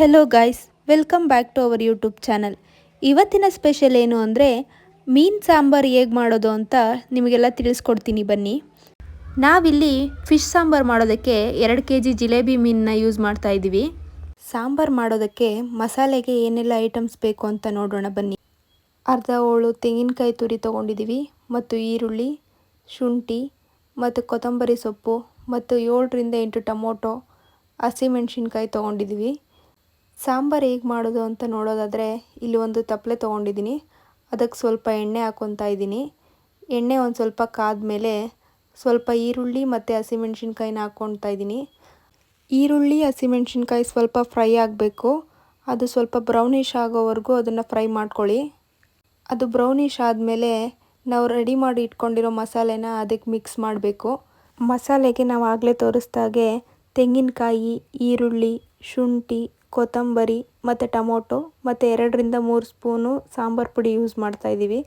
Hello guys, welcome back to our YouTube channel. ಇವತ್ತಿನ special ಏನು ಅಂದರೆ ಮೀನು ಸಾಂಬಾರು ಹೇಗೆ ಮಾಡೋದು ಅಂತ ನಿಮಗೆಲ್ಲ ತಿಳಿಸ್ಕೊಡ್ತೀನಿ ಬನ್ನಿ. ನಾವಿಲ್ಲಿ ಫಿಶ್ ಸಾಂಬಾರು ಮಾಡೋದಕ್ಕೆ 2 kg ಜಿಲೇಬಿ ಮೀನನ್ನ ಯೂಸ್ ಮಾಡ್ತಾ ಇದ್ದೀವಿ. ಸಾಂಬಾರು ಮಾಡೋದಕ್ಕೆ ಮಸಾಲೆಗೆ ಏನೆಲ್ಲ ಐಟಮ್ಸ್ ಬೇಕು ಅಂತ ನೋಡೋಣ ಬನ್ನಿ. ಅರ್ಧ ಹೋಳು ತೆಂಗಿನಕಾಯಿ ತುರಿ ತೊಗೊಂಡಿದ್ದೀವಿ, ಮತ್ತು ಈರುಳ್ಳಿ, ಶುಂಠಿ ಮತ್ತು ಕೊತ್ತಂಬರಿ ಸೊಪ್ಪು ಮತ್ತು 7ರಿಂದ 8 ಟೊಮೊಟೊ, ಹಸಿಮೆಣಸಿನ್ಕಾಯಿ ತೊಗೊಂಡಿದ್ದೀವಿ. ಸಾಂಬಾರು ಹೇಗೆ ಮಾಡೋದು ಅಂತ ನೋಡೋದಾದರೆ ಇಲ್ಲಿ ಒಂದು ತಪ್ಪಲೆ ತೊಗೊಂಡಿದ್ದೀನಿ. ಅದಕ್ಕೆ ಸ್ವಲ್ಪ ಎಣ್ಣೆ ಹಾಕ್ಕೊತಾ ಇದ್ದೀನಿ. ಎಣ್ಣೆ ಒಂದು ಸ್ವಲ್ಪ ಕಾದ್ಮೇಲೆ ಸ್ವಲ್ಪ ಈರುಳ್ಳಿ ಮತ್ತು ಹಸಿಮೆಣಸಿನ್ಕಾಯಿನ ಹಾಕ್ಕೊತಾ ಇದ್ದೀನಿ. ಈರುಳ್ಳಿ ಹಸಿಮೆಣಸಿನ್ಕಾಯಿ ಸ್ವಲ್ಪ ಫ್ರೈ ಆಗಬೇಕು. ಅದು ಸ್ವಲ್ಪ ಬ್ರೌನಿಷ್ ಆಗೋವರೆಗೂ ಅದನ್ನು ಫ್ರೈ ಮಾಡ್ಕೊಳ್ಳಿ. ಅದು ಬ್ರೌನಿಷ್ ಆದಮೇಲೆ ನಾವು ರೆಡಿ ಮಾಡಿ ಇಟ್ಕೊಂಡಿರೋ ಮಸಾಲೆನ ಅದಕ್ಕೆ ಮಿಕ್ಸ್ ಮಾಡಬೇಕು. ಮಸಾಲೆಗೆ ನಾವು ಆಗಲೇ ತೋರಿಸ್ದಾಗೆ ತೆಂಗಿನಕಾಯಿ, ಈರುಳ್ಳಿ, ಶುಂಠಿ, ಕೊತ್ತಂಬರಿ ಮತ್ತು ಟೊಮೊಟೊ ಮತ್ತು 2ರಿಂದ 3 ಸ್ಪೂನು ಸಾಂಬಾರು ಪುಡಿ ಯೂಸ್ ಮಾಡ್ತಾಯಿದ್ದೀವಿ.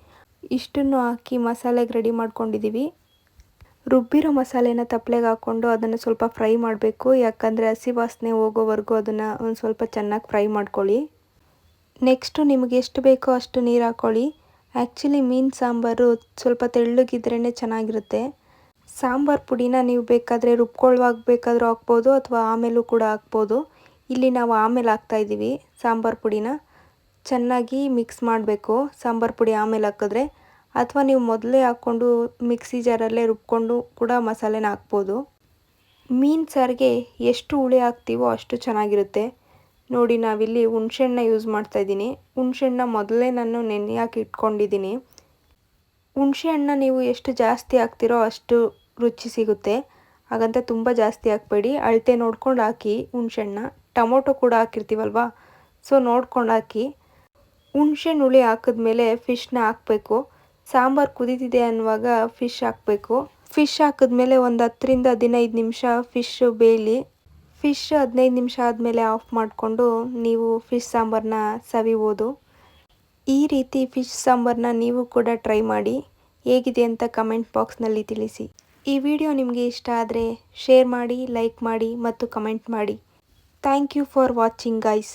ಇಷ್ಟನ್ನು ಹಾಕಿ ಮಸಾಲೆಗೆ ರೆಡಿ ಮಾಡ್ಕೊಂಡಿದ್ದೀವಿ. ರುಬ್ಬಿರೋ ಮಸಾಲೆನ ತಪ್ಪಲೆಗೆ ಹಾಕ್ಕೊಂಡು ಅದನ್ನು ಸ್ವಲ್ಪ ಫ್ರೈ ಮಾಡಬೇಕು. ಯಾಕಂದರೆ ಹಸಿ ವಾಸನೆ ಹೋಗೋವರೆಗೂ ಅದನ್ನು ಒಂದು ಸ್ವಲ್ಪ ಚೆನ್ನಾಗಿ ಫ್ರೈ ಮಾಡ್ಕೊಳ್ಳಿ. ನೆಕ್ಸ್ಟು ನಿಮಗೆ ಎಷ್ಟು ಬೇಕೋ ಅಷ್ಟು ನೀರು ಹಾಕ್ಕೊಳ್ಳಿ. ಆ್ಯಕ್ಚುಲಿ ಮೀನು ಸಾಂಬಾರು ಸ್ವಲ್ಪ ತೆಳ್ಳಗಿದ್ರೇ ಚೆನ್ನಾಗಿರುತ್ತೆ. ಸಾಂಬಾರು ಪುಡಿನ ನೀವು ಬೇಕಾದರೆ ರುಬ್ಕೊಳ್ಳುವಾಗ ಬೇಕಾದರೂ ಹಾಕ್ಬೋದು, ಅಥವಾ ಆಮೇಲೂ ಕೂಡ ಹಾಕ್ಬೋದು. ಇಲ್ಲಿ ನಾವು ಆಮೇಲೆ ಹಾಕ್ತಾಯಿದ್ದೀವಿ ಸಾಂಬಾರು ಪುಡಿನ. ಚೆನ್ನಾಗಿ ಮಿಕ್ಸ್ ಮಾಡಬೇಕು ಸಾಂಬಾರು ಪುಡಿ ಆಮೇಲೆ ಹಾಕಿದ್ರೆ, ಅಥವಾ ನೀವು ಮೊದಲೇ ಹಾಕ್ಕೊಂಡು ಮಿಕ್ಸಿ ಜಾರಲ್ಲೇ ರುಬ್ಕೊಂಡು ಕೂಡ ಮಸಾಲೆನ ಹಾಕ್ಬೋದು. ಮೀನು ಸಾರಿಗೆ ಎಷ್ಟು ಹುಳಿ ಹಾಕ್ತೀವೋ ಅಷ್ಟು ಚೆನ್ನಾಗಿರುತ್ತೆ. ನೋಡಿ, ನಾವಿಲ್ಲಿ ಹುಣಸೆಹಣ್ಣ ಯೂಸ್ ಮಾಡ್ತಾಯಿದ್ದೀನಿ. ಹುಣಸೆಹಣ್ಣ ಮೊದಲೇ ನಾನು ನೆನೆ ಹಾಕಿ ಇಟ್ಕೊಂಡಿದ್ದೀನಿ. ಹುಣಸೆಹಣ್ಣ ನೀವು ಎಷ್ಟು ಜಾಸ್ತಿ ಹಾಕ್ತಿರೋ ಅಷ್ಟು ರುಚಿ ಸಿಗುತ್ತೆ. ಹಾಗಂತ ತುಂಬ ಜಾಸ್ತಿ ಹಾಕಬೇಡಿ, ಅಳತೆ ನೋಡ್ಕೊಂಡು ಹಾಕಿ ಹುಣಸೆಹಣ್ಣ. ಟೊಮೊಟೊ ಕೂಡ ಹಾಕಿರ್ತೀವಲ್ವ, ಸೊ ನೋಡ್ಕೊಂಡು ಹಾಕಿ. ಹುಣಸೆಹಣ್ಣು ಹುಳಿ ಹಾಕಿದ್ಮೇಲೆ ಫಿಶ್ನ ಹಾಕಬೇಕು. ಸಾಂಬಾರು ಕುದೀತಿದೆ ಅನ್ನುವಾಗ ಫಿಶ್ ಹಾಕಬೇಕು. ಫಿಶ್ ಹಾಕಿದ್ಮೇಲೆ ಒಂದು 10ರಿಂದ 15 ನಿಮಿಷ ಫಿಶ್ಶು ಬೇಯಲಿ. ಫಿಶ್ 15 ನಿಮಿಷ ಆದಮೇಲೆ ಆಫ್ ಮಾಡಿಕೊಂಡು ನೀವು ಫಿಶ್ ಸಾಂಬಾರನ್ನ ಸವಿಬೋದು. ಈ ರೀತಿ ಫಿಶ್ ಸಾಂಬಾರನ್ನ ನೀವು ಕೂಡ ಟ್ರೈ ಮಾಡಿ. ಹೇಗಿದೆ ಅಂತ ಕಮೆಂಟ್ ಬಾಕ್ಸ್ನಲ್ಲಿ ತಿಳಿಸಿ. ಈ ವಿಡಿಯೋ ನಿಮಗೆ ಇಷ್ಟ ಆದರೆ ಶೇರ್ ಮಾಡಿ, ಲೈಕ್ ಮಾಡಿ ಮತ್ತು ಕಮೆಂಟ್ ಮಾಡಿ. Thank you for watching guys.